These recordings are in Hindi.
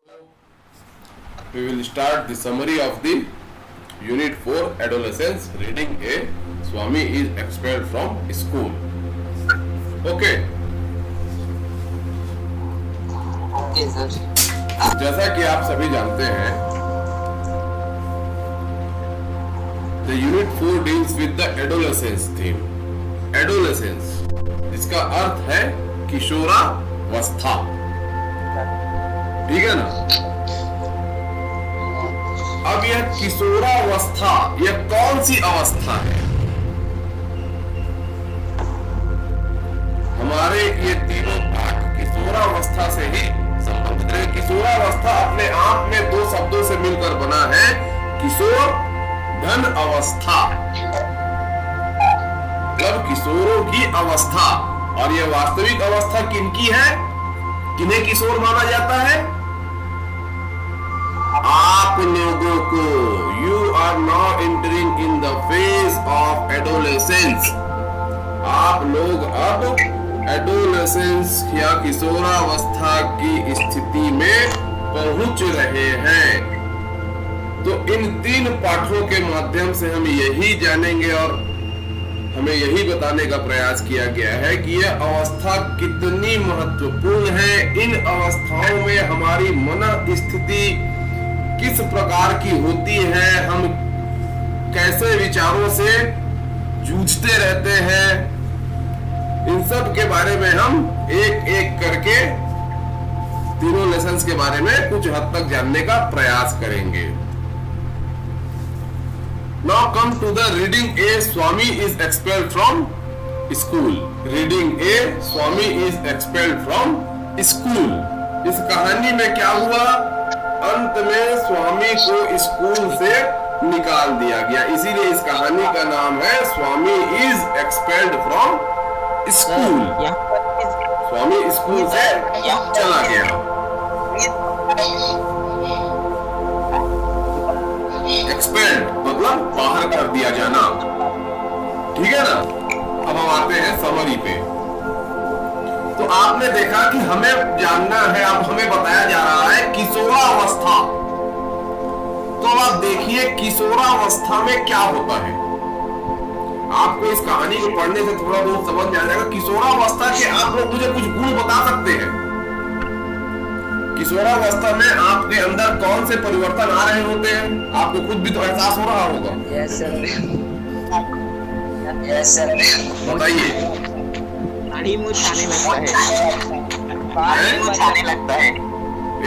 We will start the summary of the Unit 4 Adolescence. Reading A. Swami is expelled from school. Okay. Okay sir. जैसा कि आप सभी जानते हैं, the Unit 4 deals with the adolescence theme. Adolescence, जिसका अर्थ है किशोरावस्था। ठीक है ना? अब यह किशोरावस्था यह कौन सी अवस्था है? हमारे ये तीनों पाठ किशोरावस्था से ही संबंधित है। किशोरावस्था अपने आप में दो शब्दों से मिलकर बना है, किशोर धन अवस्था, मतलब किशोरों की अवस्था। और यह वास्तविक अवस्था किनकी है? किन्हें किशोर माना जाता है? आप लोगों को। You are now entering in the phase of adolescence. आप लोग अब एडोलेसेंस या किशोरावस्था की स्थिति में पहुंच रहे हैं। तो इन तीन पाठों के माध्यम से हम यही जानेंगे और हमें यही बताने का प्रयास किया गया है कि यह अवस्था कितनी महत्वपूर्ण है। इन अवस्थाओं में हमारी मन स्थिति किस प्रकार की होती है, हम कैसे विचारों से जूझते रहते हैं, इन सब के बारे में हम एक एक करके तीनों लेसन्स के बारे में कुछ हद तक जानने का प्रयास करेंगे। Now come to the reading A. Swami is expelled from school. Reading A. Swami is expelled from school. इस कहानी में क्या हुआ? अंत में स्वामी को स्कूल से निकाल दिया गया। इसीलिए इस कहानी का नाम है Swami is expelled from school. Swami school से चला गया। एक्सपेल्ड मतलब बाहर कर दिया जाना। ठीक है ना? अब हम आते हैं समरी पे। तो आपने देखा कि हमें जानना है, अब हमें बताया जा रहा है किशोरावस्था। तो अब आप देखिए किशोरावस्था में क्या होता है। आपको इस कहानी को पढ़ने से थोड़ा बहुत समझ में आ जाएगा। किशोरावस्था के आप लोग मुझे कुछ गुण बता सकते हैं? किशोरावस्था में आपके अंदर कौन से परिवर्तन आ रहे होते हैं? आपको खुद भी तो एहसास हो रहा होगा। Yes sir. Yes sir. बताइए। पानी मुंह छाने लगता है।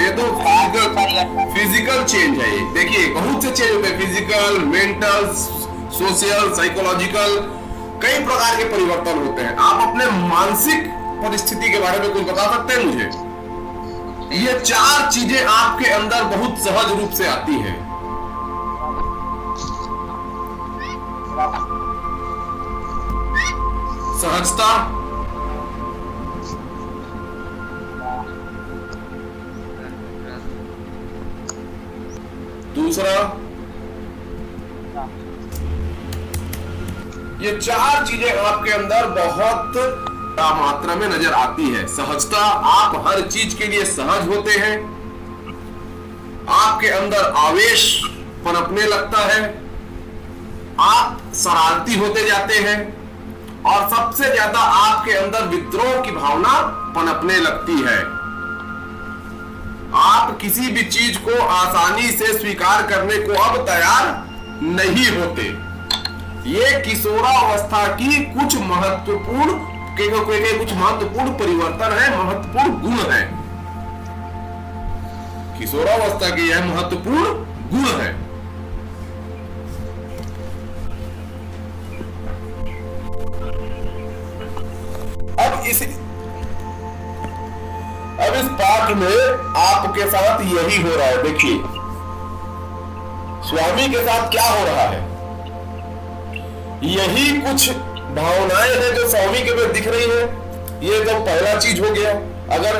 ये तो फिजिकल चेंज है। ये देखिए बहुत से चेंज होते हैं, फिजिकल, मेंटल, सोशल, साइकोलॉजिकल, कई प्रकार के परिवर्तन होते हैं। आप अपने मानसिक परिस्थिति के बारे में कुछ बता सकते हैं मुझे? ये चार चीजें आपके अंदर बहुत सहज रूप से आती हैं। सहजता, दूसरा, ये चार चीजें आपके अंदर बहुत मात्रा में नजर आती है। सहजता, आप हर चीज के लिए सहज होते हैं। आपके अंदर आवेश पनपने लगता है, आप शरारती होते जाते हैं और सबसे ज्यादा आपके अंदर विद्रोह की भावना पनपने लगती है। आप किसी भी चीज को आसानी से स्वीकार करने को अब तैयार नहीं होते। ये किशोरावस्था की कुछ महत्वपूर्ण परिवर्तन है, महत्वपूर्ण गुण है। किशोरावस्था के यह महत्वपूर्ण गुण है। अब इस पाठ में आपके साथ यही हो रहा है। देखिए स्वामी के साथ क्या हो रहा है। यही कुछ भावनाएं हैं जो स्वामी के में दिख रही है। ये तो पहला चीज हो गया। अगर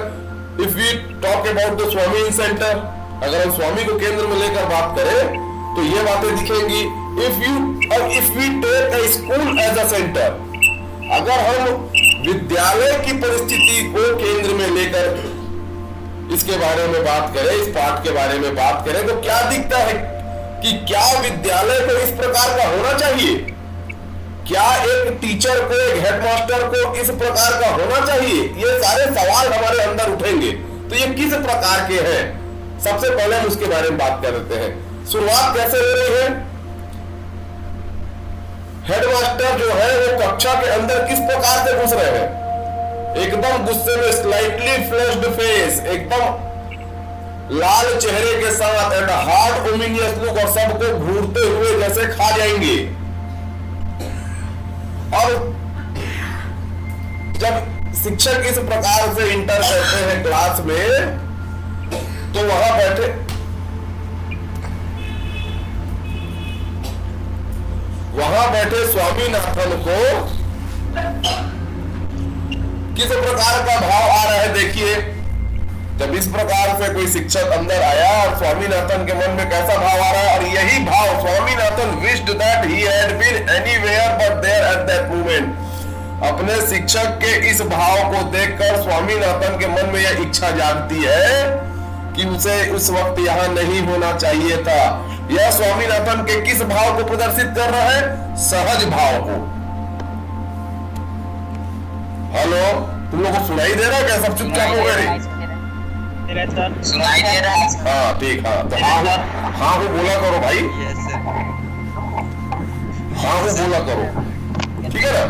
if we talk about the Swami in centre, अगर हम स्वामी को केंद्र में लेकर बात करें तो ये बातें दिखेंगी। If we take a school as a centre, अगर हम विद्यालय की परिस्थिति को केंद्र में लेकर इसके इसके बारे में बात करें, इस पाठ के बारे में बात करें तो क्या दिखता है कि क्या विद्यालय को इस प्रकार का होना चाहिए? क्या एक टीचर को, एक हेडमास्टर को इस प्रकार का होना चाहिए? ये सारे सवाल हमारे अंदर उठेंगे। तो ये किस प्रकार के हैं, सबसे पहले हम उसके बारे में बात कर लेते हैं। शुरुआत कैसे हो रही है? हेडमास्टर जो है वो कक्षा के अंदर किस प्रकार से घुस रहे हैं? एकदम गुस्से में, स्लाइटली फ्लश्ड फेस, एकदम लाल चेहरे के साथ, एंड हार्ड ओमिनियस लुक, और सबको घूरते हुए जैसे खा जाएंगे। और जब शिक्षक इस प्रकार से इंटर करते हैं क्लास में, तो वहां बैठे स्वामीनाथन को किस प्रकार का भाव आ रहा है? देखिए, जब इस प्रकार से कोई शिक्षक अंदर आया और स्वामीनाथन के मन में कैसा भाव आ रहा है, और यही भाव Swaminathan wished that he had been anywhere but there at that moment. अपने शिक्षक के इस भाव को देखकर स्वामीनाथन के मन में यह इच्छा जागती है कि उसे उस वक्त यहाँ नहीं होना चाहिए था। यह स्वामीनाथन के किस भाव को प्रदर्शित कर रहा है? सहज भाव को। हेलो, तुम लोगों को सुनाई दे रहा है क्या? सब चुपचाप हो गए? सुनाई दे रहा है। हाँ ठीक, हाँ तो हाँ वो बोला करो भाई, हाँ वो बोला करो, ठीक है ना?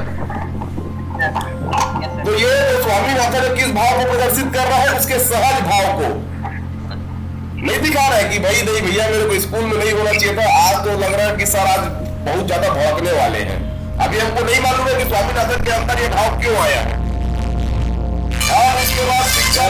तो ये स्वामीनाथन किस भाव को प्रदर्शित कर रहा है? उसके सहज भाव को नहीं दिखा रहा है कि भाई नहीं भैया मेरे को स्कूल में नहीं होना चाहिए था, आज तो लग रहा है कि सर आज बहुत ज्यादा भड़कने वाले हैं। अभी हमको नहीं मालूम है कि स्वामीनाथन के अंदर ये भाव क्यों आया है। और इसके बाद शिक्षा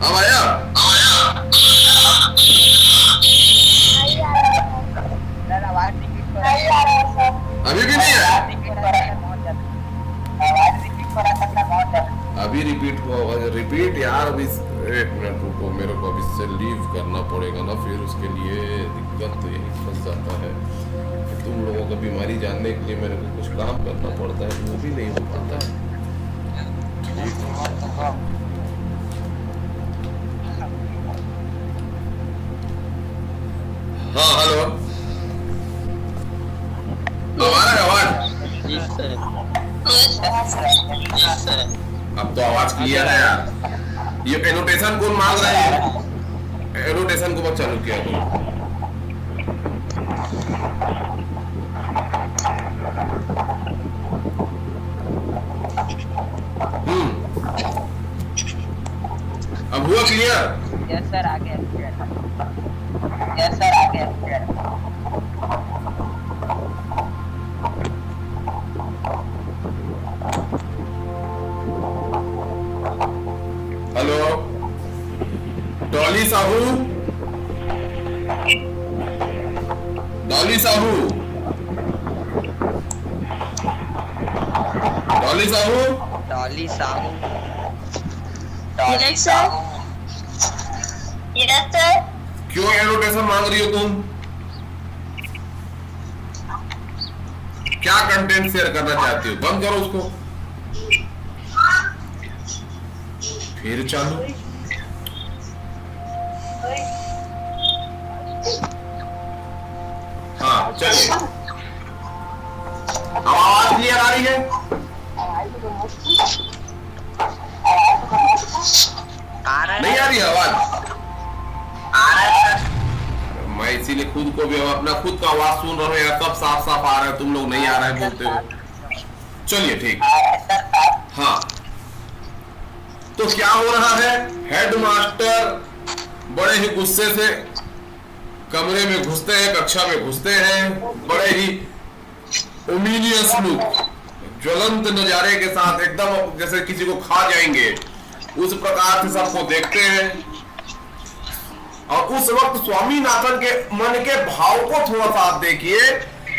अब आया? अभी भी नहीं है? अभी रिपीट हुआ, रिपीट यार। अभी एक मिनट रुको, मेरे को अभी से लीव करना पड़ेगा ना, फिर उसके लिए दिक्कत तो यही फंस जाता है। तुम लोगों का बीमारी जानने के लिए मेरे को कुछ काम करना पड़ता है, वो भी नहीं हो पाता है। हाँ हेलो, आवाज अब तो आवाज क्लियर है यार। ये एनोटेशन कौन मांग रहा है? एनोटेशन को मत चालू किया तुम। अब हुआ क्लियर? यस सर, आ गया। यस सर, आ गया। Hello Dolly Sahu, Dolly Sahu, Dolly Sahu, Dolly Sahu, yes sir. Yes sir. क्यों एनोटेशन मांग रही हो तुम? क्या कंटेंट शेयर करना चाहती हो? बंद करो उसको, फिर चालू। हाँ चलिए, आवाज क्लियर आ रही है? नहीं आ रही है आवाज? मैं इसीलिए खुद को भी अपना खुद का आवाज सुन रहा हूँ यार, सब साफ साफ आ रहा है, तुम लोग नहीं आ रहा है बोलते हो। चलिए ठीक, हाँ तो क्या हो रहा है? हेडमास्टर बड़े ही गुस्से से कमरे में घुसते हैं, कक्षा में घुसते हैं, बड़े ही ओमिनियस लुक, ज्वलंत नजारे के साथ, एकदम जैसे किसी को खा जाएंगे उस प्रकार से सबको देखते हैं। और उस वक्त स्वामीनाथन के मन के भाव को थोड़ा सा आप देखिए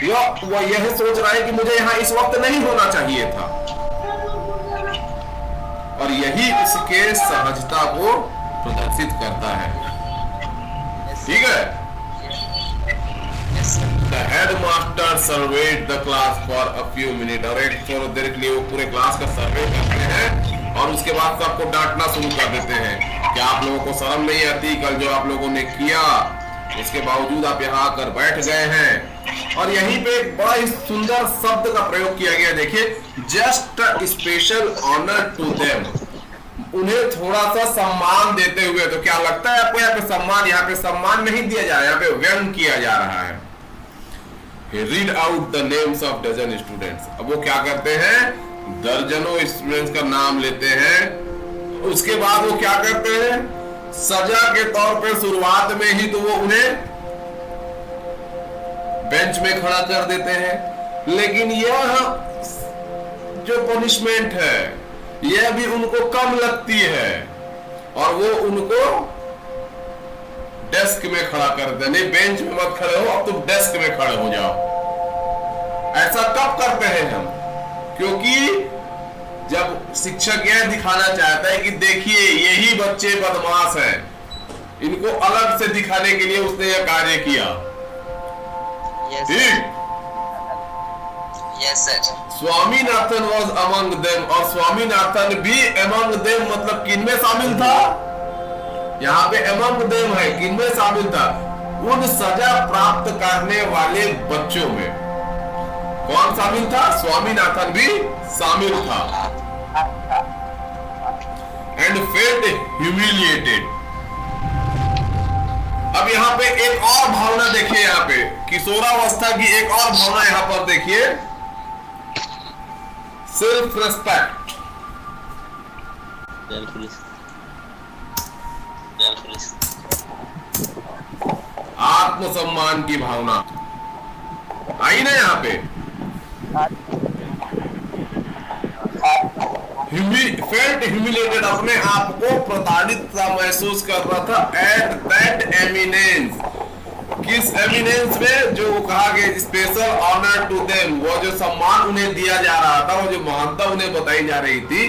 वह यह सोच रहा है कि मुझे यहाँ इस वक्त नहीं होना चाहिए था, और यही उसके सहजता को प्रदर्शित करता है। ठीक है। The headmaster surveyed the class for a few minutes, और एक थोड़ी देर के लिए वो पूरे क्लास का सर्वे करते हैं और उसके बाद सबको डांटना शुरू कर देते हैं कि आप लोगों को शर्म नहीं आती, कल जो आप लोगों ने किया उसके बावजूद आप यहाँ आकर बैठ गए हैं। और यहीं पे एक बड़ा ही सुंदर शब्द का प्रयोग किया गया, देखिए, just special honour to them, उन्हें थोड़ा सा सम्मान देते हुए। तो क्या लगता है आपको यहाँ पे सम्मान, यहाँ पे सम्मान नहीं दिया जा रहा है, यहाँ पे व्यंग किया जा रहा है। Read out the names of dozen students. अब वो क्या करते हैं, दर्जनों स्टूडेंट्स का नाम लेते हैं, उसके बाद वो क्या करते हैं, सजा के तौर पे शुरुआत में ही तो वो उन्हें बेंच में खड़ा कर देते हैं, लेकिन यह जो पनिशमेंट है यह भी उनको कम लगती है और वो उनको डेस्क में खड़ा कर देते, नहीं बेंच में मत खड़े हो, अब तुम डेस्क में खड़े हो जाओ। ऐसा कब करते हैं हम? क्योंकि जब शिक्षक यह दिखाना चाहता है कि देखिए यही बच्चे बदमाश हैं, इनको अलग से दिखाने के लिए उसने यह कार्य किया। ठीक। Yes, sir. Swaminathan was among them, और स्वामीनाथन भी among them मतलब किनमें शामिल था? यहाँ पे among them है, किनमें शामिल था? उन सजा प्राप्त करने वाले बच्चों में। कौन शामिल था? स्वामीनाथन भी शामिल था। And felt humiliated। अब यहाँ पे एक और भावना देखिए, यहाँ पे किशोरावस्था की एक और भावना यहाँ पर देखिए, सेल्फ रेस्पेक्ट, आत्मसम्मान की भावना आई ना यहाँ पे। फेल्ट ह्यूमिलेटेड, अपने आप को प्रताड़ित सा महसूस कर रहा था। एट दैट एमिनेंस, किस एमिनेंस में? जो कहा गया स्पेशल ऑनर टू देम, वो जो सम्मान उन्हें दिया जा रहा था, वो जो महानता उन्हें बताई जा रही थी,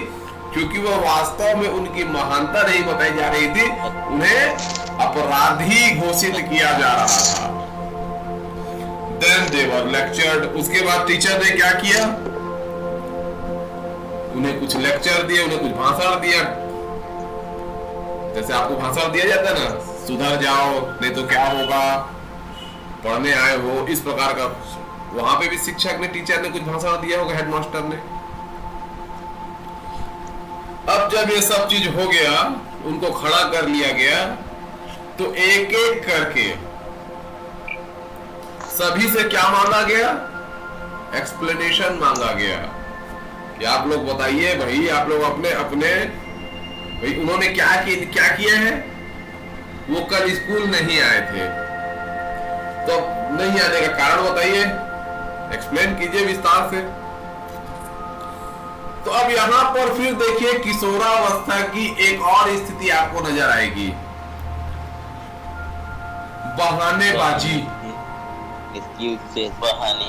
क्योंकि वो वास्तव में उनकी महानता नहीं बताई जा रही थी, उन्हें अपराधी घोषित किया जा रहा था। Then they were lectured। उसके बाद टीचर ने क्या किया? उन्हें कुछ लेक्चर दिए, उन्हें कुछ भाषण दिया। जैसे आपको भाषण दिया जाता है ना, सुधर जाओ नहीं तो क्या होगा, पढ़ने आए हो, इस प्रकार का। वहां पे भी शिक्षक ने, टीचर ने कुछ भाषण दिया होगा, हेडमास्टर ने। अब जब ये सब चीज हो गया, उनको खड़ा कर लिया गया, तो एक एक करके सभी से क्या मांगा गया? एक्सप्लेनेशन मांगा गया कि आप लोग बताइए भाई, आप लोग अपने अपने भाई उन्होंने क्या किया है। वो कल स्कूल नहीं आए थे, तो नहीं आने का कारण बताइए, एक्सप्लेन कीजिए विस्तार से। तो अब यहां पर फिर देखिए किशोरावस्था की एक और स्थिति आपको नजर आएगी, बहानेबाजी। बहाने।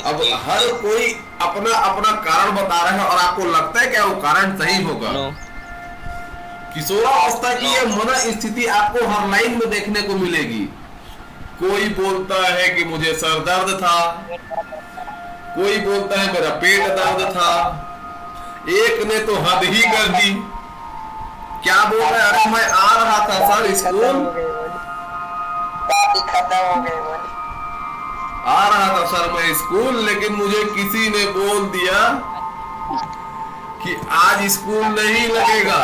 अब हर कोई अपना अपना कारण बता रहा है और आपको लगता है क्या वो कारण सही होगा? किशोरावस्था की यह मन स्थिति आपको हर लाइन में देखने को मिलेगी। कोई बोलता है कि मुझे सर दर्द था, कोई बोलता है मेरा पेट दर्द था, एक ने तो हद ही कर दी। क्या बोल रहा है? अरे मैं आ रहा था सर स्कूल, खत्म हो गई, आ रहा था सर मैं स्कूल, लेकिन मुझे किसी ने बोल दिया कि आज स्कूल नहीं लगेगा।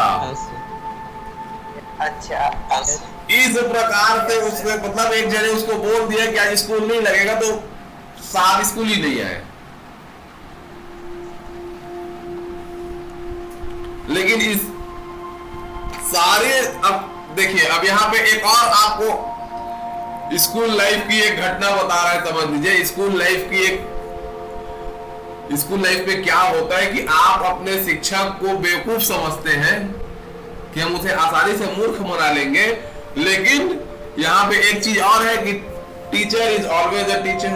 अच्छा। इस प्रकार से उसने, मतलब एक जने उसको बोल दिया कि आज स्कूल नहीं लगेगा, तो साहब स्कूल ही नहीं आए। लेकिन इस सारे, अब देखिए, अब यहाँ पे एक और आपको स्कूल लाइफ की एक घटना बता रहा है, समझ लीजिए। स्कूल लाइफ पे क्या होता है कि आप अपने शिक्षक को बेवकूफ समझते हैं कि हम उसे आसानी से मूर्ख बना लेंगे, लेकिन यहाँ पे एक चीज और है कि teacher is always a teacher.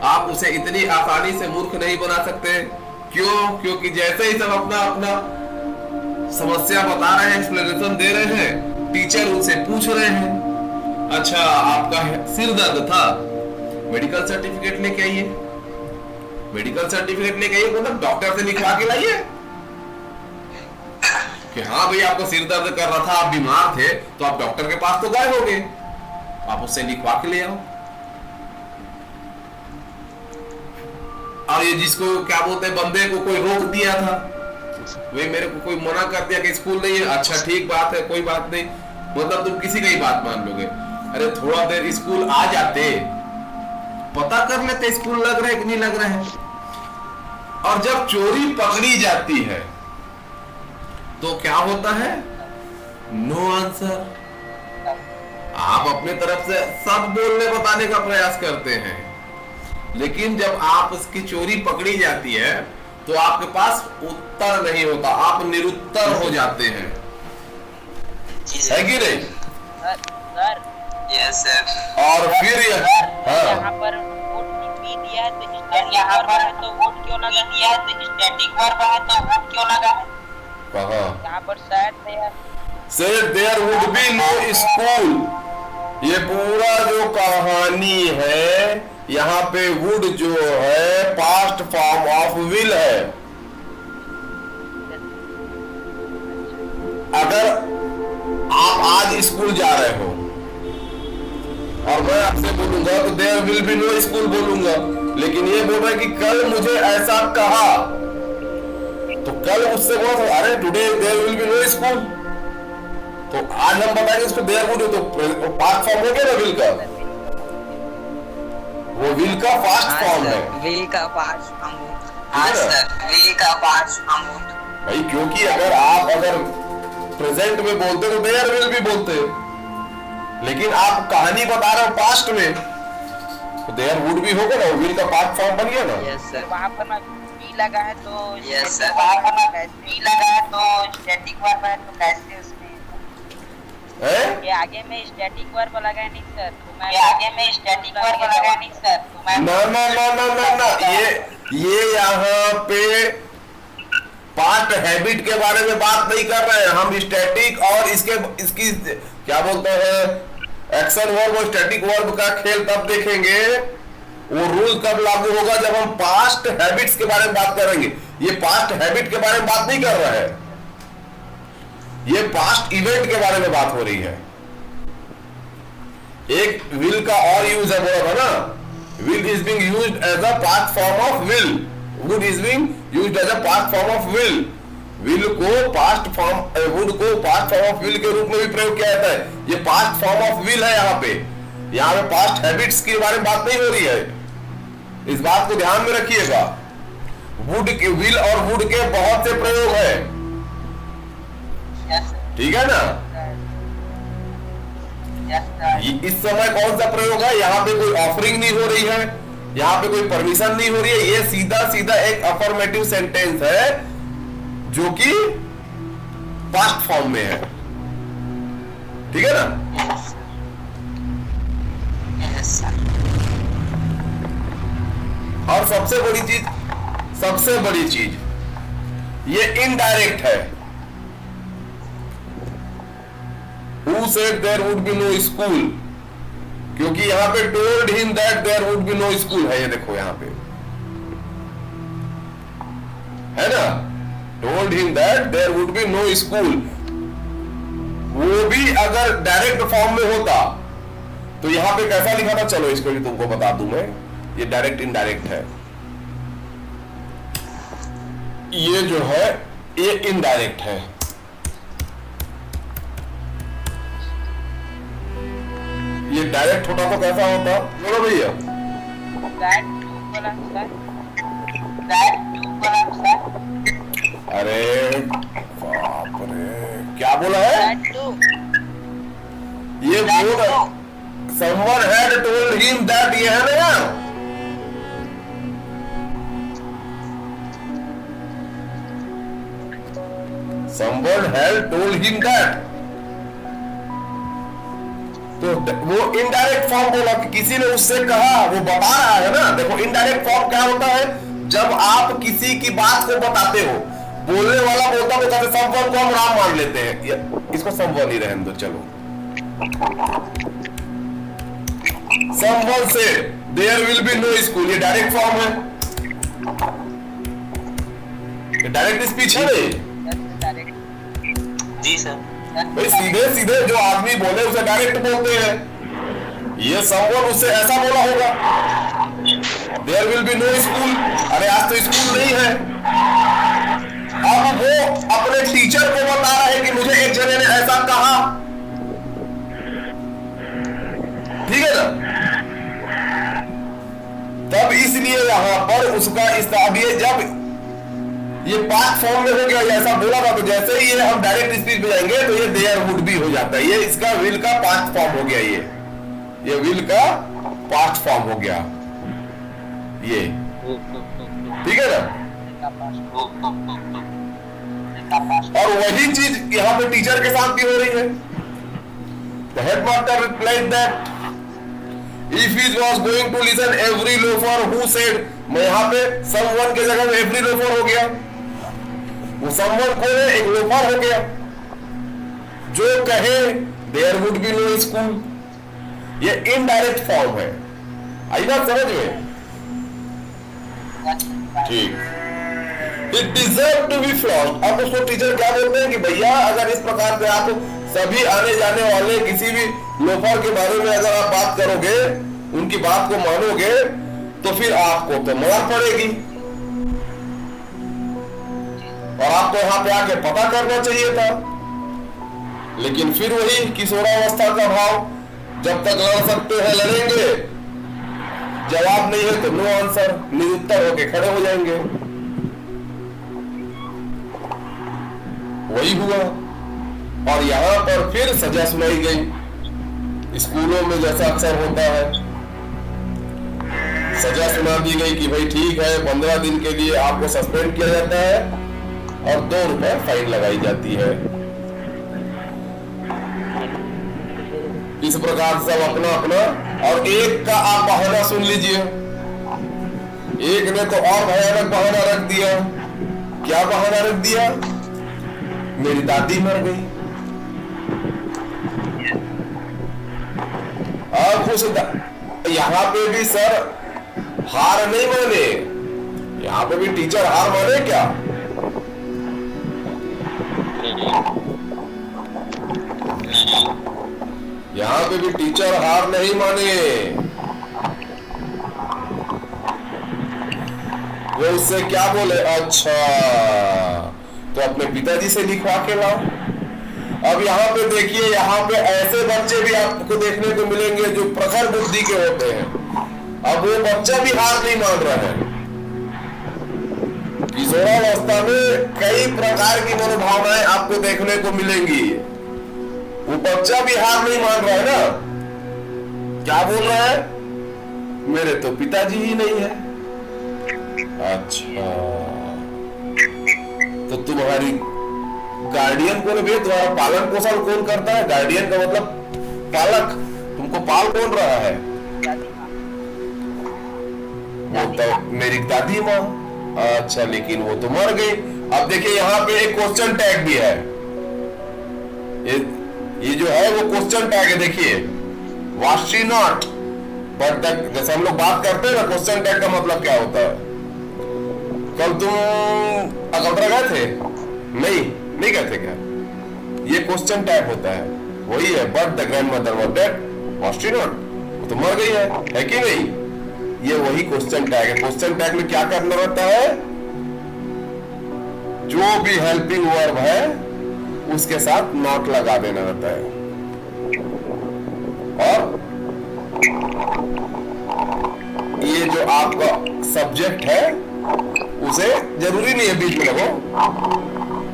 आप उसे इतनी आसानी से मूर्ख नहीं बना सकते। क्यों? क्योंकि जैसे ही सब अपना अपना समस्या बता रहे हैं, एक्सप्लेनेशन दे रहे हैं, टीचर उनसे पूछ रहे हैं, अच्छा आपका सिर दर्द था, मेडिकल सर्टिफिकेट लेके आइए। मेडिकल सर्टिफिकेट लेके आइए मतलब डॉक्टर से लिखवा के लाइए कि हाँ भाई आपको सिर दर्द कर रहा था, आप बीमार थे, तो आप डॉक्टर के पास तो गए होंगे, आप उससे लिखवा के ले आओ। और ये जिसको क्या बोलते हैं, बंदे को कोई रोक दिया था, वे मेरे को कोई मना कर दिया कि स्कूल नहीं है, अच्छा ठीक बात है, कोई बात नहीं, मतलब तुम किसी का ही बात मान लोगे। अरे थोड़ा देर स्कूल आ जाते, पता कर लेते स्कूल लग रहा है कि नहीं लग रहा है। और जब चोरी पकड़ी जाती है तो क्या होता है? No answer. आप अपने तरफ से सब बोलने बताने का प्रयास करते हैं, लेकिन जब आप उसकी चोरी पकड़ी जाती है तो आपके पास उत्तर नहीं होता, आप निरुत्तर हो जाते हैं, है कि नहीं? Sir yes sir. और फिर यहाँ पर वोट पी दिया है तो यहाँ पर है तो वोट क्यों लगा दिया है, तो स्टैटिक वर्ब है तो वोट क्यों लगा है? कहाँ? यहाँ पर शायद there would be no school. ये पूरा जो कहानी है, यहाँ पे वुड जो है पास्ट फॉर्म ऑफ विल है। अगर आप आज स्कूल जा रहे हो और मैं आपसे बोलूंगा तो there will be no school बोलूंगा, लेकिन ये बोल रहा है कि कल मुझे ऐसा कहा, तो कल उससे बोला अरे today there will be no school, तो आज हम बताएंगे इसको देयर वुड, तो पास्ट फॉर्म हो गया ना विल का, वो विल का पास्ट फॉर्म है। विल का पास्ट फॉर्म। हाँ सर, विल का पास्ट फॉर्म भाई, क्योंकि अगर प्रेजेंट में बोलते तो देयर विल भी बोलते, लेकिन आप कहानी बता रहे हो पास्ट में, तो देयर वुड भी होगा ना, विल का पास्ट फॉर्म बन गया ना। Yes sir. वहाँ पर ना बी लगा है तो यस सर, वहाँ पर ना बी लगा है तो स्टैटिक वर्ब है, तो कैसे उसमें ये आगे में स्टैटिक वर्ब लगा है नहीं सर, तो ये आगे में स्टैटिक वर्ब लगा है नहीं सर, तो मैं ना ये यहाँ पे पास्ट हैबिट के बारे में बात नहीं कर रहे हैं हम, स्टैटिक और इसकी क्या बोलते हैं, एक्शन वर्ब और स्टैटिक वर्ब का खेल तब देखेंगे, वो रूल कब लागू होगा जब हम पास्ट हैबिट्स के बारे में बात करेंगे। ये पास्ट हैबिट के बारे में बात नहीं कर रहा है, ये पास्ट इवेंट के बारे में बात हो रही है। एक विल का और यूज है, बोला था ना, will is being used as a past form of will, would is being used as a past form of will. Will को पास्ट फॉर्म, वुड को पास्ट फॉर्म ऑफ विल के रूप में भी प्रयोग किया जाता है। ये पास्ट फॉर्म ऑफ विल है। यहाँ पे पास्ट हैबिट्स के बारे में बात नहीं हो रही है, इस बात को ध्यान में रखिएगा। वुड के, विल और वुड के बहुत से प्रयोग है, ठीक है ना। इस समय कौन सा प्रयोग है, यहाँ पे कोई ऑफरिंग नहीं हो रही है, यहाँ पे कोई परमिशन नहीं हो रही है, ये सीधा सीधा एक अफर्मेटिव सेंटेंस है जो कि पास्ट फॉर्म में है, ठीक है ना। और सबसे बड़ी चीज ये इनडायरेक्ट है। Who said there would be no school? क्योंकि यहाँ पे told him that there would be no school है, ये देखो यहाँ पे है ना, told him that there would be no school। वो भी अगर डायरेक्ट फॉर्म में होता तो यहाँ पे कैसा लिखा था, चलो इसको भी तुमको बता दूं मैं, ये डायरेक्ट इनडायरेक्ट है, ये जो है ये इनडायरेक्ट है। ये डायरेक्ट होता तो कैसा होता, बोलो भैया। अरे बाप रे, क्या बोला है ये, बोल someone had told him that, ये है ना, someone had told him that, तो वो इनडायरेक्ट फॉर्म बोला कि किसी ने उससे कहा, वो बता रहा है ना। देखो इनडायरेक्ट फॉर्म क्या होता है, जब आप किसी की बात को बताते हो, बोलने वाला बोलता है, जैसे समवन को हम राम मान लेते हैं, इसको समवन ही रहने दो, चलो। समवन से there will be no school, ये डायरेक्ट फॉर्म है, ये डायरेक्ट स्पीच है नहीं? जी सर। भाई सीधे सीधे जो आदमी बोले उसे डायरेक्ट बोलते हैं। ये समवन उससे ऐसा बोला होगा, there will be no school, अरे आज तो स्कूल नहीं है। अब वो अपने टीचर को बता रहा है कि मुझे एक जने ने ऐसा कहा, ठीक है ना। तब इसलिए यहां पर उसका इस्ताबिये जब ये पास्ट फॉर्म में हो गया, ऐसा बोला था, तो जैसे ही ये हम डायरेक्ट स्पीच पे जाएंगे तो ये देयर वुड बी हो जाता है। ये इसका विल का पास्ट फॉर्म हो गया, ये विल का पास्ट फॉर्म हो गया, ये ठीक है ना। और वही चीज यहाँ पे टीचर के साथ भी हो रही है। The headmaster replied that if he was going to listen every loafer who said, मैं यहाँ पे someone के जगह में every loafer हो गया, वो someone को एक लोफर हो गया जो कहे there would be no school। ये इनडायरेक्ट फॉर्म है, आई बात समझ में? ठीक। It deserved to be flogged। अब उसको टीचर क्या बोलते हैं कि भैया अगर इस प्रकार से आप सभी आने जाने वाले किसी भी लोफर के बारे में अगर आप बात करोगे, उनकी बात को मानोगे, तो फिर आपको तो मार पड़ेगी, और आपको यहाँ पे आके पता करना चाहिए था। लेकिन फिर वही किशोरावस्था का भाव, जब तक लड़ सकते हैं लड़ेंगे, जवाब नहीं है तो नो आंसर, निरुत्तर होके खड़े हो जाएंगे। वही हुआ, और यहां पर फिर सजा सुनाई गई। स्कूलों में जैसा अक्सर होता है, सजा सुना दी गई कि भाई ठीक है, 15 दिन के लिए आपको सस्पेंड किया जाता है और 2 रुपए फाइन लगाई जाती है। इस प्रकार सब अपना अपना, और एक का आप बहाना सुन लीजिए, एक ने तो और भयानक बहाना रख दिया। क्या बहाना रख दिया? मेरी दादी मर गई। अब खुश यहाँ पे भी सर हार नहीं माने, यहाँ पे भी टीचर हार माने क्या? यहाँ पे भी टीचर हार नहीं माने। वो उससे क्या बोले, अच्छा तो अपने पिताजी से लिखवा के लाओ। अब यहाँ पे देखिए, यहाँ पे ऐसे बच्चे भी आपको देखने को मिलेंगे जो प्रखर बुद्धि के होते हैं। अब वो बच्चा भी हार नहीं मान रहा है। किशोरावस्था में कई प्रकार की मनोभावनाएं आपको देखने को मिलेंगी। वो बच्चा भी हार नहीं मान रहा है ना, क्या बोल रहा है? मेरे तो पिताजी ही नहीं है। अच्छा तो तुम्हारी गार्डियन कौन है? तुम्हारा पालन पोषण कौन करता है? गार्डियन का मतलब पालक। तुमको पाल कौन रहा है? वो तो मेरी दादी माँ। अच्छा लेकिन वो तो मर गई। अब देखिए यहाँ पे एक क्वेश्चन टैग भी है। ये जो है वो क्वेश्चन टैग है। देखिए was she not, बट जैसे हम लोग बात करते हैं ना, क्वेश्चन टैग का मतलब क्या होता है? कल तुम अकलतरा गए थे? नहीं गए थे क्या? ये क्वेश्चन टैग होता है। वही है, but the grandmother was dead, was she not, वो तो मर गई है कि नहीं? ये वही क्वेश्चन टैग है। क्वेश्चन टैग में क्या करना रहता है? जो भी हेल्पिंग वर्ब है उसके साथ नॉट लगा देना रहता है, और ये जो आपका सब्जेक्ट है उसे जरूरी नहीं है बीच में लगो।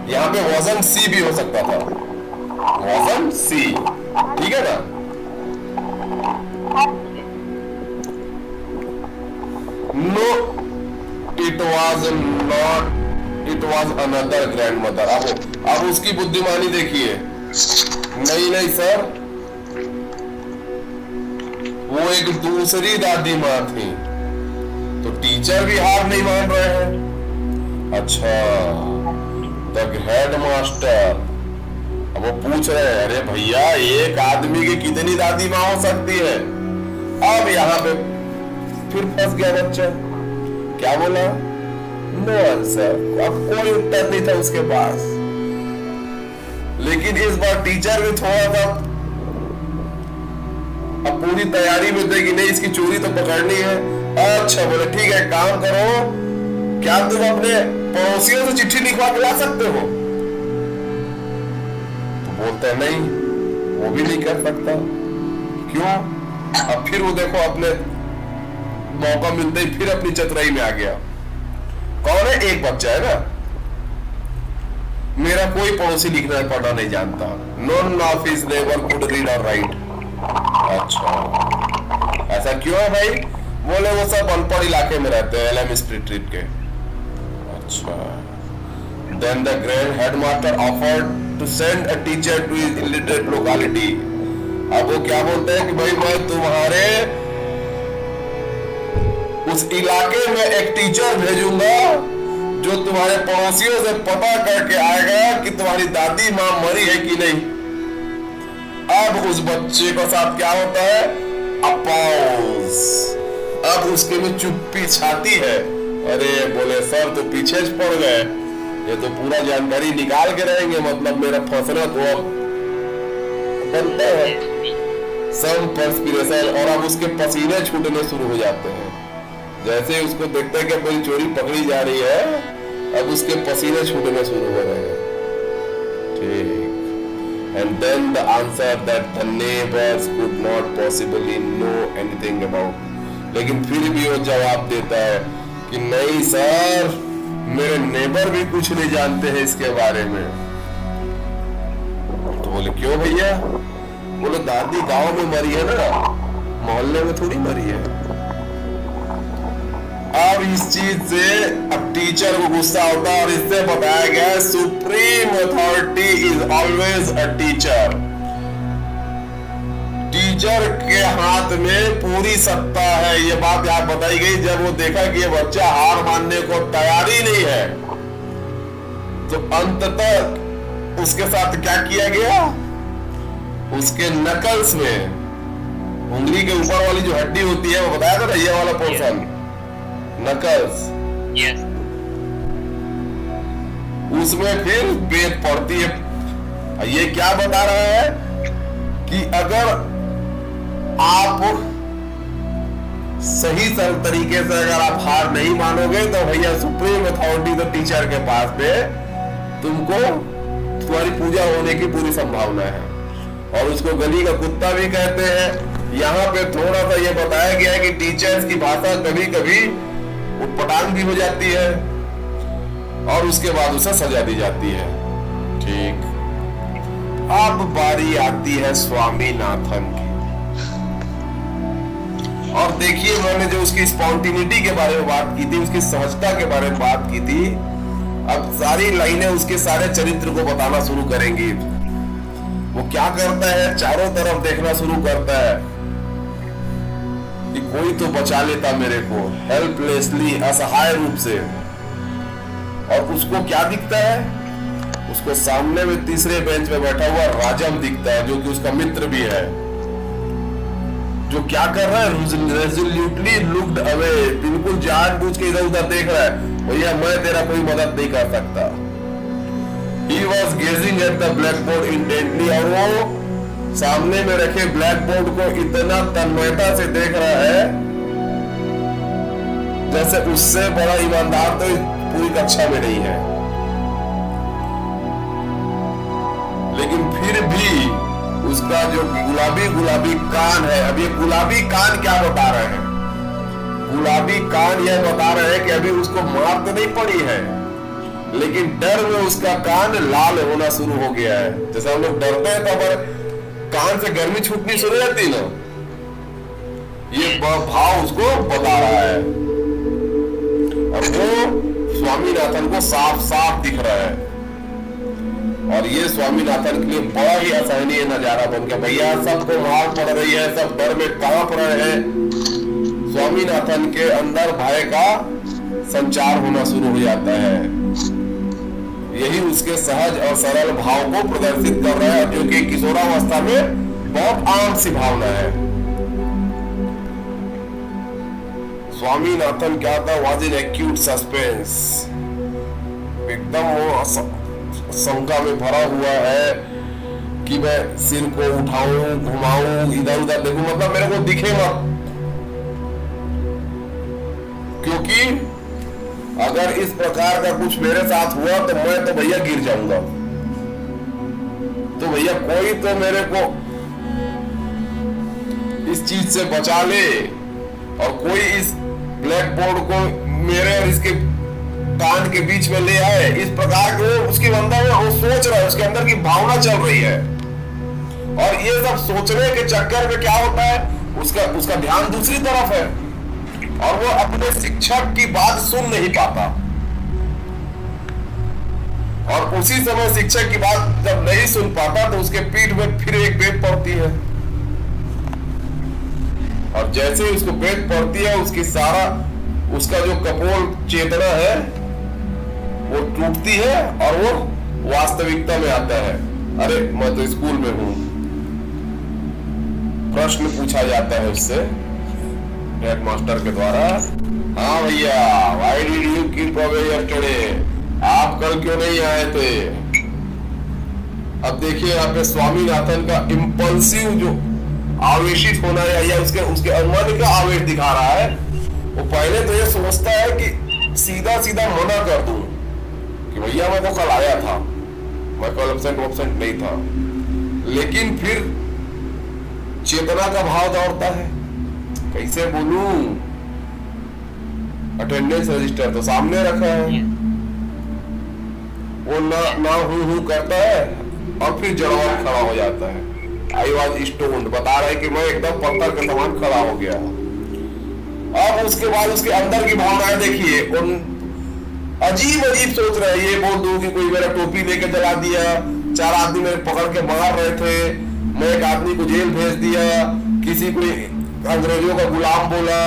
यहां पे वजन सी भी हो सकता था, वजन सी, ठीक है ना? No it was not, it was another grandmother. अब उसकी बुद्धिमानी देखिए। नहीं सर, वो एक दूसरी दादी माँ थी। तो टीचर भी हार नहीं मान रहे हैं। अच्छा, द हेड मास्टर अब वो पूछ रहे हैं, अरे भैया एक आदमी की कितनी दादी माँ हो सकती है? अब यहाँ पे फिर फंस गया बच्चा। क्या बोला? No answer. अब कोई उत्तर नहीं था उसके पास। लेकिन इस बार टीचर भी थोड़ा सा अब पूरी तैयारी में थे कि नहीं इसकी चोरी तो पकड़नी है। अच्छा बोले ठीक है, काम करो, क्या तुम अपने पड़ोसियों से चिट्ठी लिखवा के ला सकते हो? तो बोलते हैं नहीं, वो भी नहीं कर सकता। क्यों? अब फिर वो देखो अपने मौका मिलते ही फिर अपनी चतुराई में आ गया। कौन है? एक बच्चा है ना, मेरा कोई पड़ोसी लिखना पढ़ना नहीं जानता। None of his neighbour could read और राइट। अच्छा, ऐसा क्यों है भाई? बोले वो सब अनपढ़ इलाके में रहते हैं, एलएम स्ट्रीट के। अच्छा, then the grand headmaster offered to send a teacher to his illiterate locality. अब वो क्या बोलते हैं कि भाई मैं तुम्हारे उस इलाके में एक टीचर भेजूंगा जो तुम्हारे पड़ोसियों से पता करके आएगा कि तुम्हारी दादी माँ मरी है कि नहीं। अब उस बच्चे के साथ क्या होता है? अपाउस। अब उसके में चुप्पी छाती है। अरे बोले सर तो पीछे पड़ गए, ये तो पूरा जानकारी निकाल के रहेंगे, मतलब मेरा फंसना तो अब बनता है सम पर्सपिरेशन। और अब उसके पसीने छूटने शुरू हो जाते हैं। जैसे उसको देखते हैं कि कोई चोरी पकड़ी जा रही है, अब उसके पसीने छूटने शुरू हो रहे हैं। ठीक। And then the answer that the neighbors could not possibly know anything about. लेकिन फिर भी वो जवाब देता है कि नहीं सर, मेरे नेबर भी कुछ नहीं जानते हैं इसके बारे में। तो बोले क्यों भैया? बोले दादी गांव में मरी है ना, मोहल्ले में थोड़ी मरी है। अब इस चीज से अब टीचर को गुस्सा होता है और इससे बताया गया supreme authority is always a teacher. Teacher के हाथ में पूरी सत्ता है, ये बात यहाँ बताई गई। जब वो देखा कि ये बच्चा हार मानने को तैयार ही नहीं है, तो अंततः उसके साथ क्या किया गया? उसके नकल्स में, उंगली के ऊपर वाली जो हड्डी होती है, वो बताया था ना, ये वाला पोर्शन, नकल्स, उसमें फिर बेत पड़ती है। ये क्या बता रहा है कि अगर आप सही तरीके से अगर आप हार नहीं मानोगे तो भैया सुप्रीम अथॉरिटी तो टीचर के पास में तुमको तुम्हारी पूजा होने की पूरी संभावना है। और उसको गली का कुत्ता भी कहते हैं। यहाँ पे थोड़ा सा ये बताया गया है कि टीचर्स की भाषा कभी कभी उटपटांग भी हो जाती है और उसके बाद उसे सजा दी जाती है। ठीक। अब बारी आती है स्वामीनाथन की। और देखिए, मैंने जो उसकी स्पॉन्टिनिटी के बारे में बात की थी, उसकी सहजता के बारे में बात की थी, अब सारी लाइनें उसके सारे चरित्र को बताना शुरू करेंगी। वो क्या करता है? चारों तरफ देखना शुरू करता है कि कोई तो बचा लेता मेरे को, हेल्पलेसली, असहाय रूप से। और उसको क्या दिखता है? उसको सामने में तीसरे बेंच पे बैठा हुआ राजम दिखता है, जो कि उसका मित्र भी है, जो क्या कर रहा है? रेजोल्यूटली लुक्ड अवे, बिल्कुल जानबूझ के इधर उधर देख रहा है। भैया मैं तेरा कोई मदद नहीं कर सकता। He was gazing at the blackboard intently, और वो सामने में रखे ब्लैक बोर्ड को इतना तन्मयता से देख रहा है जैसे उससे बड़ा ईमानदार तो पूरी कक्षा में नहीं है। लेकिन फिर भी उसका जो गुलाबी कान है, अब ये गुलाबी कान क्या बता रहे हैं? गुलाबी कान यह बता रहे हैं कि अभी उसको मार तो नहीं पड़ी है, लेकिन डर में उसका कान लाल होना शुरू हो गया है। जैसे हम लोग डरते हैं तो अगर कान से गर्मी छूटनी शुरू हो जाती ना, ये भाव उसको बता रहा है। और वो स्वामीनाथन को साफ साफ दिख रहा है। और ये स्वामीनाथन के लिए बड़ा ही असहनीय नजारा बन गया। भैया सबको मार पड़ रही है, सब डर में कांप रहे हैं। स्वामीनाथन के अंदर भय का संचार होना शुरू हो जाता है। यही उसके सहज और सरल भाव को प्रदर्शित कर रहा है, जो कि किशोरावस्था में बहुत आम सी भावना है। स्वामीनाथन क्या था, वाज इन एक्यूट सस्पेंस, एकदम वो शंका में भरा हुआ है कि मैं सिर को उठाऊं, घुमाऊं, इधर उधर देखूं, मतलब मेरे को दिखे मत, क्योंकि अगर इस प्रकार का कुछ मेरे साथ हुआ तो मैं तो भैया गिर जाऊंगा। तो भैया कोई तो मेरे को इस चीज से बचा ले, और कोई इस ब्लैक बोर्ड को मेरे और इसके कान के बीच में ले आए। इस प्रकार के उसके अंदर में वो सोच रहा है, उसके अंदर की भावना चल रही है। और ये सब सोचने के चक्कर में क्या होता है, उसका ध्यान दूसरी तरफ है, और वो अपने शिक्षक की बात सुन नहीं पाता। और उसी समय शिक्षक की बात जब नहीं सुन पाता तो उसके पीठ में फिर एक बेत पड़ती है, और जैसे ही उसको बेत पड़ती है, उसका जो कपोल चेतना है वो टूटती है, और वो वास्तविकता में आता है। अरे मैं तो स्कूल में हूं। प्रश्न पूछा जाता है उससे हेडमास्टर के द्वारा, हाँ भैया, why did you keep away yesterday, आप कल क्यों नहीं आए थे। अब देखिए यहाँ पे स्वामीनाथन का इंपल्सिव जो आवेशित होना है, या उसके अनुमान का आवेश दिखा रहा है। वो पहले तो ये सोचता है कि सीधा सीधा मना कर दूं कि भैया मैं तो कल आया था, मैं कल एब्सेंट नहीं था। लेकिन फिर चेतना का भाव दौड़ता है, कैसे बोलूं, अटेंडेंस रजिस्टर तो सामने रखा है। वो ना हूं करता है, और फिर जवाब खड़ा हो जाता है। आई वॉज स्टोन्ड, बता रहा है कि मैं एकदम पत्थर के समान खड़ा हो गया। अब उसके बाद उसके अंदर की भावनाएं देखिए, उन अजीब सोच रहे हैं। ये बोल दूं कि कोई मेरा टोपी लेके जला दिया, 4 आदमी मेरे पकड़ के मार रहे थे, मैं एक आदमी को जेल भेज दिया, किसी को अंग्रेजों का गुलाम बोला,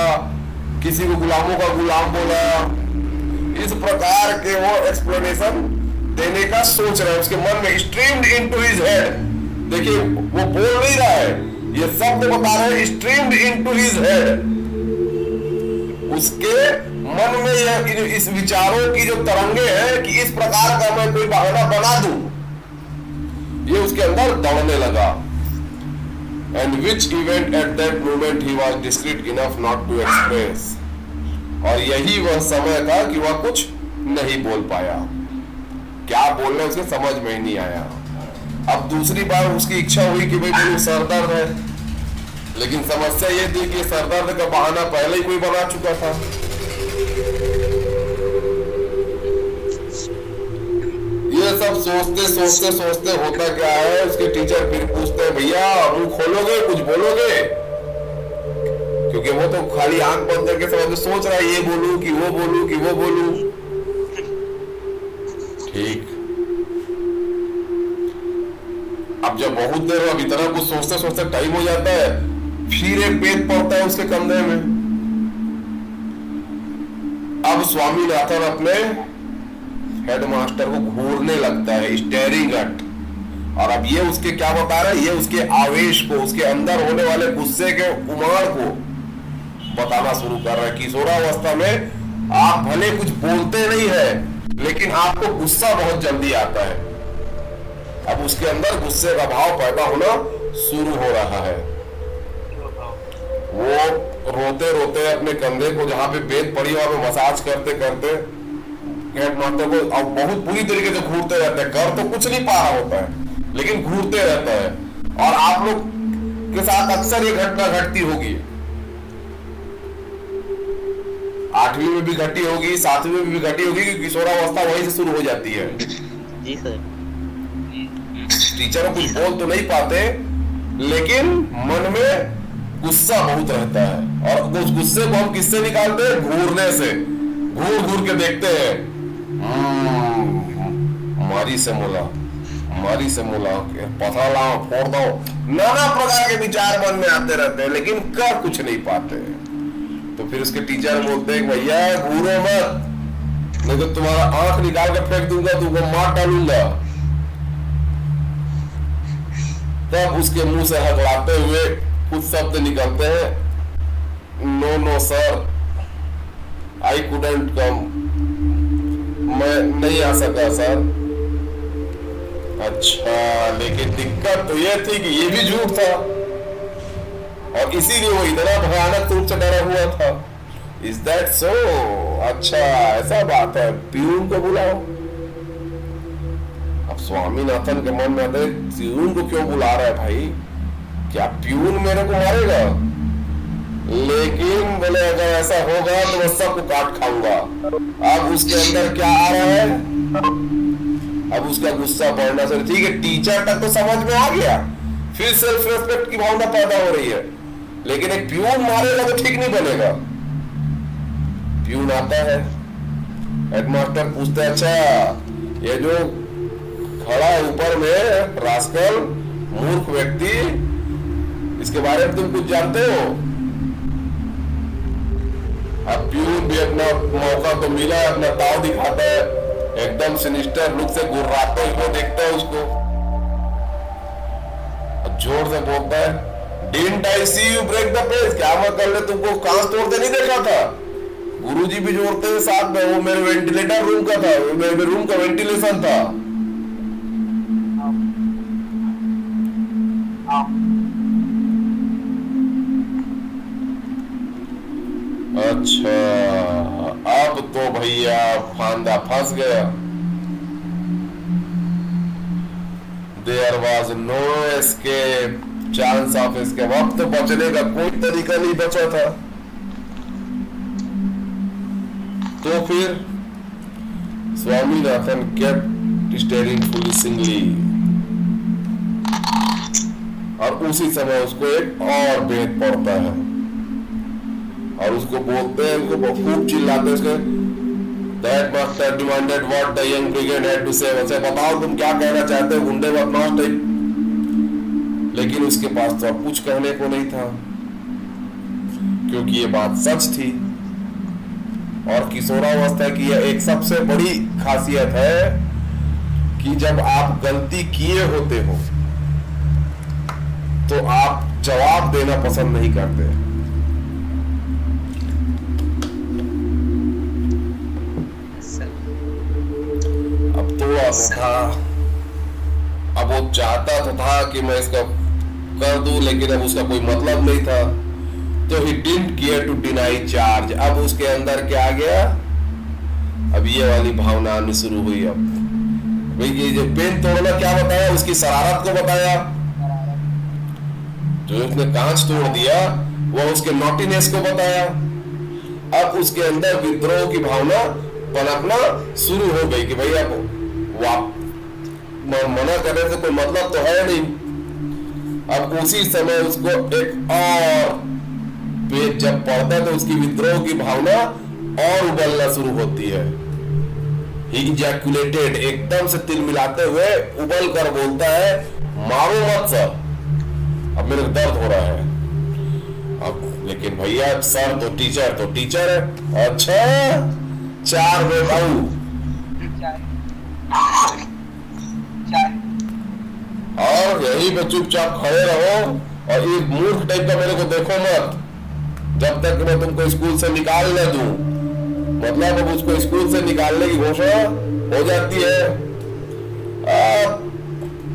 किसी को गुलामों का गुलाम बोला। इस प्रकार के वो एक्सप्लेनेशन देने का सोच रहे हैं, उसके मन में स्ट्रीम्ड इनटू हिज हेड। देखिए वो बोल नहीं रहा है, ये शब्द बता रहे हैं, स्ट्रीम्ड इनटू हिज हेड। उसके मन में यह इस विचारों की जो तरंगे हैं कि इस प्रकार का मैं कोई बहाना बना दूं, ये उसके अंदर दौड़ने लगा। And which event at that moment he was discreet enough not to express, और यही वह समय था कि वह कुछ नहीं बोल पाया। क्या बोलना उसके समझ में ही नहीं आया। अब दूसरी बार उसकी इच्छा हुई कि भाई मेरे सर दर्द है, लेकिन समस्या ये थी कि सर दर्द का बहाना पहले ही कोई बना चुका था। ये सब सोचते होता क्या है, उसके टीचर फिर पूछते हैं, भैया मुंह खोलोगे, कुछ बोलोगे, क्योंकि वो तो खाली आंख बंद करके समझ सोच रहा है, ये बोलूं कि वो बोलूं कि वो बोलूं। ठीक, अब जब बहुत देर अब इतना कुछ सोचते टाइम हो जाता है, फिर एक बेत पड़ता है उसके कंधे में। अब स्वामीनाथन अपने हेडमास्टर को घूरने लगता है, स्टेयरिंग एट। और अब ये उसके क्या बता रहा है, ये उसके आवेश को, उसके अंदर होने वाले गुस्से के उमाड़ को बताना शुरू कर रहा है। किशोरावस्था में आप भले कुछ बोलते नहीं है, लेकिन आपको गुस्सा बहुत जल्दी आता है। अब उसके अंदर गुस्से का भाव पैदा होना शुरू हो रहा है। वो रोते रोते अपने कंधे को, जहां पे बेत पड़ी वहां पे मसाज करते करते हेडमास्टर को अब बहुत बुरी तरीके से घूरते रहते हैं। कर तो कुछ नहीं पा रहा होता है, लेकिन घूरते रहता है। और आप लोग के साथ अक्सर ये घटना घटती होगी, 8वीं में भी घटी होगी, 7वीं में भी घटी होगी, क्योंकि किशोरावस्था वहीं से शुरू हो जाती है। जी सर। टीचर कुछ बोल तो नहीं पाते, लेकिन मन में गुस्सा बहुत रहता है। और उस गुस्से को हम किससे निकालते हैं? घूरने से। घूर घूर के देखते हैं, मारी से मोला, हमारी से मुलाओ के पथा लाओ फोड़ दो, नाना प्रकार के विचार मन में आते रहते हैं लेकिन कर कुछ नहीं पाते। तो फिर उसके टीचर बोलते हैं भैया घूरो मत, नहीं तो तुम्हारा आंख निकाल के फेंक दूंगा, तुमको मार डालूंगा। तब उसके मुंह से हकलाते हुए कुछ शब्द निकलते हैं, no no sir I couldn't come, मैं नहीं आ सका सर। अच्छा, लेकिन दिक्कत तो ये थी कि ये भी झूठ था और इसीलिए वो इतना भयानक रूप से डरा हुआ था। Is that so? अच्छा ऐसा बात है, प्यून को बुलाओ। अब स्वामीनाथन के मन में आते प्यून को क्यों बुला रहा है भाई, क्या प्यून मेरे को मारेगा? लेकिन बोले अगर ऐसा होगा तो मैं सबको काट खाऊंगा। अब उसके अंदर क्या आ रहा है, अब उसका गुस्सा बढ़ना से, ठीक है टीचर तक तो समझ में आ गया, फिर सेल्फ रेस्पेक्ट की भावना पैदा हो रही है, लेकिन एक प्यून मारेगा तो ठीक नहीं बनेगा। प्यून आता है, हेडमास्टर पूछते अच्छा ये जो खड़ा है ऊपर में रास्कल मूर्ख व्यक्ति, इसके बारे में तुम कुछ जानते हो? अब प्यून भी अपना मौका तो मिला, अपना ताव दिखाता है, एकदम सिनिस्टर लुक से गुर्राते हुए देखता है उसको, जोर से बोलता है didn't I see you break the page, क्या मैं कल तुमको कांच तोड़ते नहीं देखा था? गुरुजी भी जोड़ते हैं साथ में, वो मेरे वेंटिलेटर रूम का था, मेरे रूम का वेंटिलेशन था। अच्छा अब तो भैया फांदा फंस गया। There was no escape, chance of escape, अब तो बचने का कोई तरीका नहीं बचा था। तो फिर स्वामीनाथन केप्ट स्टेयरिंग फुलिशिंगली, और उसी समय उसको एक और भेद पड़ता है और उसको बोलते हैं, उसको खूब चिल्लाते हैं उसके, That master demanded what the young brigade had to say, वैसे बताओ तुम क्या कहना चाहते हो गुंडे बदमाश टाइप। लेकिन उसके पास तो अब कुछ कहने को नहीं था, क्योंकि ये बात सच थी। और किशोरावस्था की यह एक सबसे बड़ी खासियत है कि जब आप गलती किए होते हो तो आप जवाब देना पसंद नहीं करते। अब थोड़ा सा था, अब वो चाहता तो था कि मैं इसका कर दूं, लेकिन अब उसका कोई मतलब नहीं था, तो he didn't care to deny charge। अब उसके अंदर क्या आ गया, अब ये वाली भावना आनी शुरू हुई। अब भाई ये जो पेन तोड़ना क्या बताया, उसकी शरारत को बताया, जो उसने कांच तोड़ दिया वो उसके नॉटीनेस को बताया। अब उसके अंदर विद्रोह की भावना पनपना शुरू हो गई कि भाई अब मना करने से कोई मतलब तो है नहीं। अब उसी समय उसको एक और पेज जब पढ़ता है तो उसकी विद्रोह की भावना और उबलना शुरू होती है। He ejaculated, एकदम से तिल मिलाते हुए उबल कर बोलता है मारो मत सर, अब मेरे को दर्द हो रहा है। अब लेकिन भैया सर तो टीचर है। अच्छा 4 में भाऊ, और यही पे चुपचाप खड़े रहो और ये मूर्ख टाइप का मेरे को देखो मत जब तक मैं तुमको स्कूल से निकाल न दूं। मतलब अब उसको स्कूल से निकालने की घोषणा हो जाती है।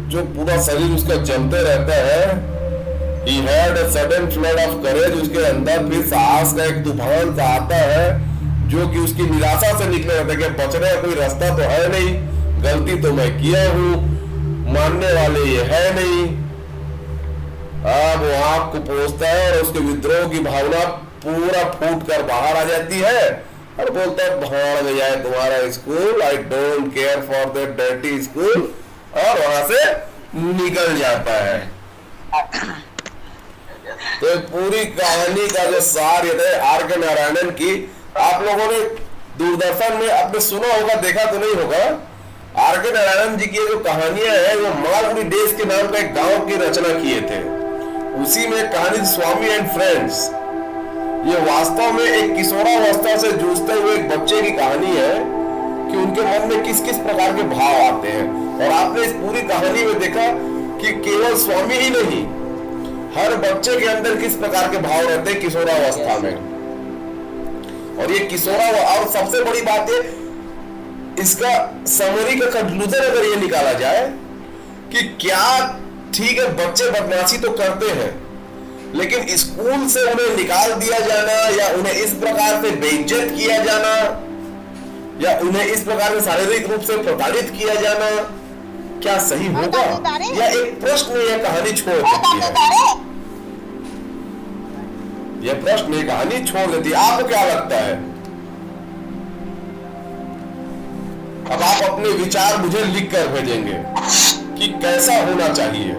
जो पूरा शरीर उसका जलते रहता है। He had a sudden flood of courage, उसके अंदर फिर साहस का एक तूफान सा आता है जो कि उसकी निराशा से निकले रहता है कि बचने का कोई रास्ता तो है नहीं, गलती तो मैं किया हूँ, मानने वाले ये है नहीं। अब वो आँख को पोंछता है और उसके विद्रोह की भावना पूरा फूट कर बाहर आ जाती है और बोलता है भाड़ में जाए तुम्हारा school, I don't care for that dirty school, और वहां से निकल जाता है। तो पूरी कहानी का जो सार ये थे आर के नारायणन की, आप लोगों ने दूरदर्शन में आपने सुना होगा, देखा तो नहीं होगा, आर.के. नारायण जी की जो कहानियां है वो मालगुडी डेज के नाम का एक गांव की रचना किए थे। उसी में कहानी स्वामी एंड फ्रेंड्स, ये वास्तव में एक किशोरावस्था से जूझते हुए एक बच्चे की कहानी है कि उनके मन में किस किस प्रकार के भाव आते हैं। और आपने इस पूरी कहानी में देखा कि केवल स्वामी ही नहीं, हर बच्चे के अंदर किस प्रकार के भाव रहते हैं किशोरावस्था में। और ये और सबसे बड़ी बात है, इसका समरी का कंक्लूजन अगर ये निकाला जाए कि क्या ठीक है बच्चे बदमाशी तो करते हैं, लेकिन स्कूल से उन्हें निकाल दिया जाना या उन्हें इस प्रकार से बेइज्जत किया जाना या उन्हें इस प्रकार से शारीरिक रूप से प्रताड़ित किया जाना क्या सही होगा, या एक प्रश्न यह कहानी छोड़ देती है। यह प्रश्न यह कहानी छोड़ देती है। आपको क्या लगता है? अब आप अपने विचार मुझे लिख कर भेजेंगे कि कैसा होना चाहिए।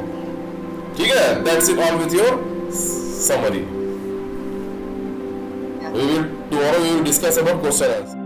ठीक है, that's it all with your summary. Tomorrow we will discuss about question answer.